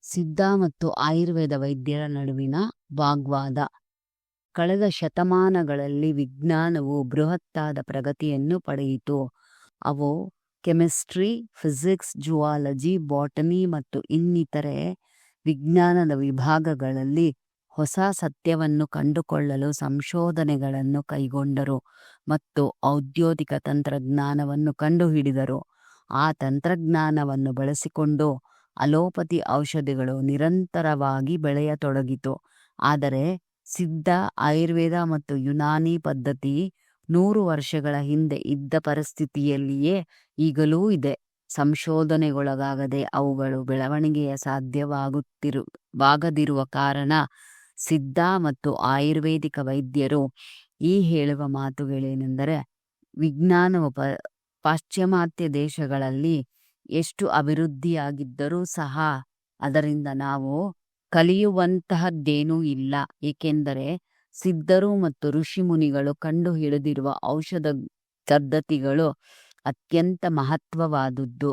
ಸಿದ್ಧ ಮತ್ತು ಆಯುರ್ವೇದ ವೈದ್ಯರ ನಡುವಿನ ವಾಗ್ವಾದ. ಕಳೆದ ಶತಮಾನಗಳಲ್ಲಿ ವಿಜ್ಞಾನವು ಬೃಹತ್ತಾದ ಪ್ರಗತಿಯನ್ನು ಪಡೆಯಿತು. ಅವು ಕೆಮಿಸ್ಟ್ರಿ, ಫಿಸಿಕ್ಸ್, ಜುವಾಲಜಿ, ಬಾಟನಿ ಮತ್ತು ಇನ್ನಿತರೆ ವಿಜ್ಞಾನದ ವಿಭಾಗಗಳಲ್ಲಿ ಹೊಸ ಸತ್ಯವನ್ನು ಕಂಡುಕೊಳ್ಳಲು ಸಂಶೋಧನೆಗಳನ್ನು ಕೈಗೊಂಡರು ಮತ್ತು ಔದ್ಯೋಗಿಕ ತಂತ್ರಜ್ಞಾನವನ್ನು ಕಂಡುಹಿಡಿದರು. ಆ ತಂತ್ರಜ್ಞಾನವನ್ನು ಬಳಸಿಕೊಂಡು ಅಲೋಪತಿ ಔಷಧಿಗಳು ನಿರಂತರವಾಗಿ ಬೆಳೆಯತೊಡಗಿತು. ಆದರೆ ಸಿದ್ಧ, ಆಯುರ್ವೇದ ಮತ್ತು ಯುನಾನಿ ಪದ್ಧತಿ 100 ವರ್ಷಗಳ ಹಿಂದೆ ಇದ್ದ ಪರಿಸ್ಥಿತಿಯಲ್ಲಿಯೇ ಈಗಲೂ ಇದೆ. ಸಂಶೋಧನೆಗೊಳಗಾಗದೆ ಅವುಗಳು ಬೆಳವಣಿಗೆಯ ಸಾಧ್ಯವಾಗದಿರುವ ಕಾರಣ ಸಿದ್ಧ ಮತ್ತು ಆಯುರ್ವೇದಿಕ ವೈದ್ಯರು ಈ ಹೇಳುವ ಮಾತುಗಳೇನೆಂದರೆ, ವಿಜ್ಞಾನವು ಪಾಶ್ಚಿಮಾತ್ಯ ದೇಶಗಳಲ್ಲಿ ಎಷ್ಟು ಅಭಿವೃದ್ಧಿಯಾಗಿದ್ದರೂ ಸಹ ಅದರಿಂದ ನಾವು ಕಲಿಯುವಂತಹದ್ದೇನೂ ಇಲ್ಲ. ಏಕೆಂದರೆ ಸಿದ್ಧರು ಮತ್ತು ಋಷಿಮುನಿಗಳು ಕಂಡು ಹಿಡಿದಿರುವ ಔಷಧ ಪದ್ಧತಿಗಳು ಅತ್ಯಂತ ಮಹತ್ವವಾದುದ್ದು.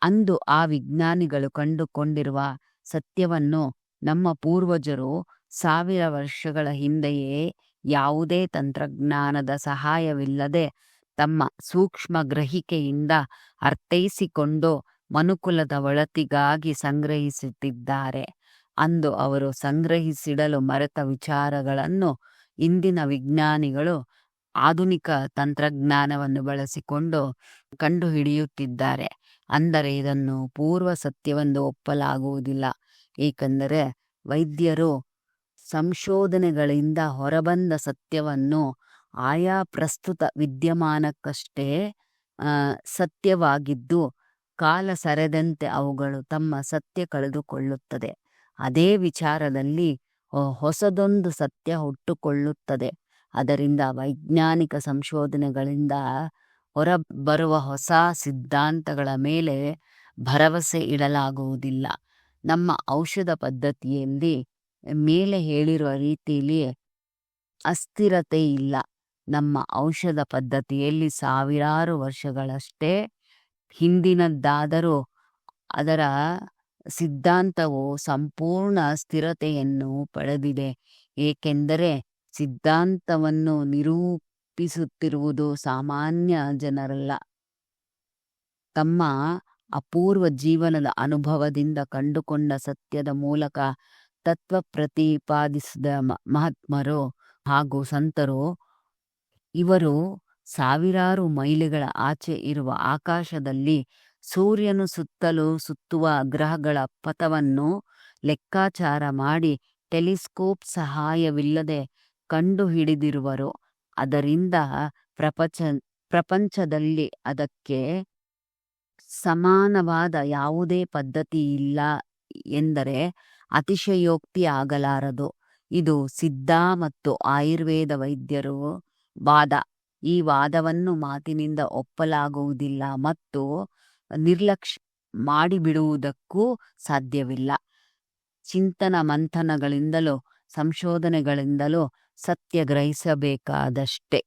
ಅಂದು ಆ ವಿಜ್ಞಾನಿಗಳು ಕಂಡುಕೊಂಡಿರುವ ಸತ್ಯವನ್ನು ನಮ್ಮ ಪೂರ್ವಜರು 1000 ವರ್ಷಗಳ ಹಿಂದೆಯೇ ಯಾವುದೇ ತಂತ್ರಜ್ಞಾನದ ಸಹಾಯವಿಲ್ಲದೆ ತಮ್ಮ ಸೂಕ್ಷ್ಮ ಗ್ರಹಿಕೆಯಿಂದ ಅರ್ಥೈಸಿಕೊಂಡು ಮನುಕುಲದ ಒಳಿತಿಗಾಗಿ ಸಂಗ್ರಹಿಸುತ್ತಿದ್ದಾರೆ. ಅಂದು ಅವರು ಸಂಗ್ರಹಿಸಿಡಲು ಮರೆತ ವಿಚಾರಗಳನ್ನು ಇಂದಿನ ವಿಜ್ಞಾನಿಗಳು ಆಧುನಿಕ ತಂತ್ರಜ್ಞಾನವನ್ನು ಬಳಸಿಕೊಂಡು ಕಂಡುಹಿಡಿಯುತ್ತಿದ್ದಾರೆ. ಅಂದರೆ ಇದನ್ನು ಪೂರ್ವ ಸತ್ಯವೆಂದು ಒಪ್ಪಲಾಗುವುದಿಲ್ಲ. ಏಕೆಂದರೆ ವೈದ್ಯರು ಸಂಶೋಧನೆಗಳಿಂದ ಹೊರಬಂದ ಸತ್ಯವನ್ನು ಆಯಾ ಪ್ರಸ್ತುತ ವಿದ್ಯಮಾನಕ್ಕಷ್ಟೇ ಸತ್ಯವಾಗಿದ್ದು, ಕಾಲ ಸರಿದಂತೆ ಅವುಗಳು ತಮ್ಮ ಸತ್ಯ ಕಳೆದುಕೊಳ್ಳುತ್ತದೆ. ಅದೇ ವಿಚಾರದಲ್ಲಿ ಹೊಸದೊಂದು ಸತ್ಯ ಹುಟ್ಟುಕೊಳ್ಳುತ್ತದೆ. ಅದರಿಂದ ವೈಜ್ಞಾನಿಕ ಸಂಶೋಧನೆಗಳಿಂದ ಹೊರಬರುವ ಹೊಸ ಸಿದ್ಧಾಂತಗಳ ಮೇಲೆ ಭರವಸೆ ಇಡಲಾಗುವುದಿಲ್ಲ. ನಮ್ಮ ಔಷಧ ಪದ್ಧತಿಯಲ್ಲಿ ಮೇಲೆ ಹೇಳಿರುವ ರೀತಿಯಲ್ಲಿ ಅಸ್ಥಿರತೆ ಇಲ್ಲ. ನಮ್ಮ ಔಷಧ ಪದ್ಧತಿಯಲ್ಲಿ 1000 ವರ್ಷಗಳಷ್ಟೇ ಹಿಂದಿನದ್ದಾದರೂ ಅದರ ಸಿದ್ಧಾಂತವು ಸಂಪೂರ್ಣ ಸ್ಥಿರತೆಯನ್ನು ಪಡೆದಿದೆ. ಏಕೆಂದರೆ ಸಿದ್ಧಾಂತವನ್ನು ನಿರೂಪಿಸುತ್ತಿರುವುದು ಸಾಮಾನ್ಯ ಜನರಲ್ಲ, ತಮ್ಮ ಅಪೂರ್ವ ಜೀವನದ ಅನುಭವದಿಂದ ಕಂಡುಕೊಂಡ ಸತ್ಯದ ಮೂಲಕ ತತ್ವ ಪ್ರತಿಪಾದಿಸಿದ ಮಹಾತ್ಮರು ಹಾಗೂ ಸಂತರು. ಇವರು 1000 ಮೈಲಿಗಳ ಆಚೆ ಇರುವ ಆಕಾಶದಲ್ಲಿ ಸೂರ್ಯನು ಸುತ್ತಲೂ ಸುತ್ತುವ ಗ್ರಹಗಳ ಪಥವನ್ನು ಲೆಕ್ಕಾಚಾರ ಮಾಡಿ ಟೆಲಿಸ್ಕೋಪ್ ಸಹಾಯವಿಲ್ಲದೆ ಕಂಡುಹಿಡಿದಿರುವರು. ಅದರಿಂದ ಪ್ರಪಂಚದಲ್ಲಿ ಅದಕ್ಕೆ ಸಮಾನವಾದ ಯಾವುದೇ ಪದ್ಧತಿ ಇಲ್ಲ ಎಂದರೆ ಅತಿಶಯೋಕ್ತಿ ಆಗಲಾರದು. ಇದು ಸಿದ್ಧ ಮತ್ತು ಆಯುರ್ವೇದ ವೈದ್ಯರು ವಾದ. ಈ ವಾದವನ್ನು ಮಾತಿನಿಂದ ಒಪ್ಪಲಾಗುವುದಿಲ್ಲ ಮತ್ತು ನಿರ್ಲಕ್ಷ್ಯ ಮಾಡಿಬಿಡುವುದಕ್ಕೂ ಸಾಧ್ಯವಿಲ್ಲ. ಚಿಂತನ ಮಂಥನಗಳಿಂದಲೂ ಸಂಶೋಧನೆಗಳಿಂದಲೂ ಸತ್ಯ ಗ್ರಹಿಸಬೇಕಾದಷ್ಟೇ.